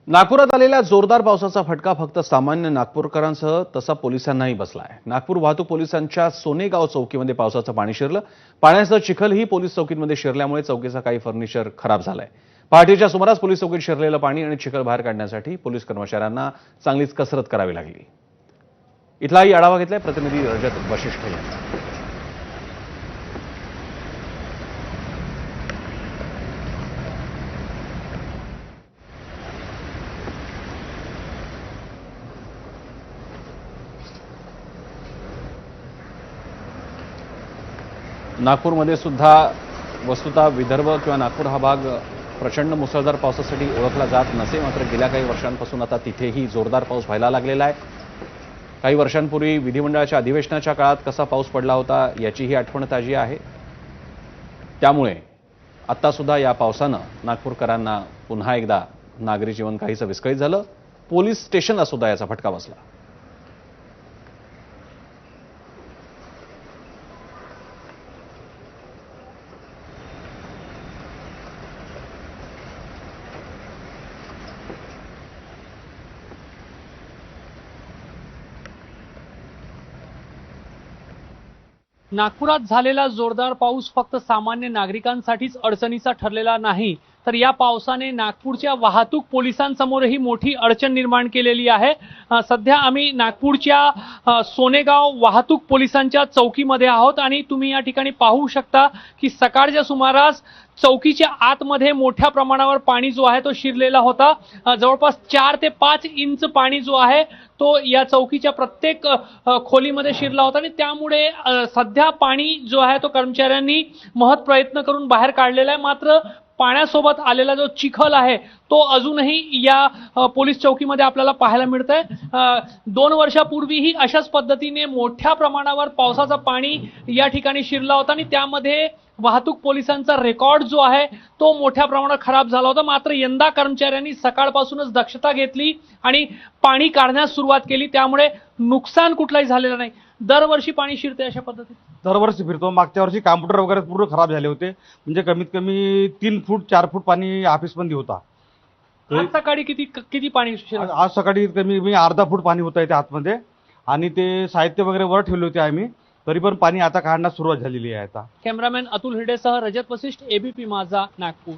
नागपुरात आलेल्या जोरदार पावसाचा फटका फक्त सामान्य नागपूरकरांसह तसा पोलिसांनाही बसलाय। नागपूर वाहतूक पोलिसांच्या सोनेगाव चौकीमध्ये पावसाचं पाणी शिरलं। पाण्यासह चिखलही पोलीस चौकीमध्ये शिरल्यामुळे चौकीचं काही फर्निचर खराब झालंय। पहाटेच्या सुमारास पोलीस चौकीत शिरलेलं पाणी आणि चिखल बाहेर काढण्यासाठी पोलीस कर्मचाऱ्यांना चांगलीच कसरत करावी लागली। इथलाही आढावा घेतलाय प्रतिनिधी रजत वशिष्ठ यांनी। नागपूरमध्ये सुद्धा वस्तुतः विदर्भ किंवा नागपूर हा भाग प्रचंड मुसळधार पावसासाठी ओळखला जात नसे, मात्र गेल्या काही वर्षांपासून आता तिथेही जोरदार पाऊस व्हायला लागलेला आहे। काही वर्षांपूर्वी विधिमंडळाच्या अधिवेशनाच्या काळात कसा पाऊस पडला होता याचीही आठवण ताजी आहे। त्यामुळे आता सुद्धा या पावसानं नागपूरकरांना पुन्हा एकदा नागरी जीवन काहीसं विस्कळीत झालं। पोलीस स्टेशनला सुद्धा याचा फटका बसला। नागपुरात झालेला जोरदार पाऊस फक्त सामान्य नागरिकांसाठीच अडचणीचा ठरलेला नाही, तर या पावसाने नागपूरच्या वाहतूक पोलिसांसमोरही मोठी अडचण निर्माण केलेली आहे। सध्या आम्ही नागपूरच्या सोनेगाव वाहतूक पोलिसांच्या चौकीमध्ये आहोत आणि तुम्ही या ठिकाणी पाहू शकता की सकाळच्या सुमारास चौकीच्या आतमध्ये मोठ्या प्रमाणावर पाणी जो आहे तो शिरलेला होता। जवळपास 4 ते 5 इंच पाणी जो आहे तो या चौकीच्या प्रत्येक खोलीमध्ये शिरला होता आणि त्यामुळे सध्या पाणी जो आहे तो कर्मचाऱ्यांनी महत् प्रयत्न करून बाहेर काढलेला आहे। मात्र पाण्यासोबत आलेला जो चिखल आहे तो अजूनही या पोलीस चौकीमध्ये आपल्याला पाहायला मिळतंय। 2 वर्षापूर्वीही अशाच पद्धतीने मोठ्या प्रमाणावर पावसाचं पाणी या ठिकाणी शिरला होता आणि त्यामध्ये वाहतूक पोलिसांचा रेकॉर्ड जो आहे तो मोठ्या प्रमाणात खराब झाला होता। मात्र यंदा कर्मचाऱ्यांनी सकाळपासूनच दक्षता घेतली आणि पाणी काढण्यास सुरुवात केली, त्यामुळे नुकसान कुठलाही झालेलं नाही। दरवर्षी पाणी शिरते अशा पद्धतीने दरवर्षी फिरतो। मागच्या वर्षी कॉम्प्युटर वगैरे पूर्ण खराब झाले होते, म्हणजे कमीत कमी 3 फूट 4 फूट पाणी ऑफिसमध्ये होता। आज सकाळी किती पाणी शिरलं? आज सकाळी कमी अर्धा फूट पाणी होतं इथे आतमध्ये आणि ते साहित्य वगैरे वर ठेवले होते आम्ही, तरी पण पाणी आता काढण्यास सुरुवात झालेली आहे। आता कॅमेरामॅन अतुल हिरडेसह रजत वशिष्ठ, एबीपी माझा, नागपूर।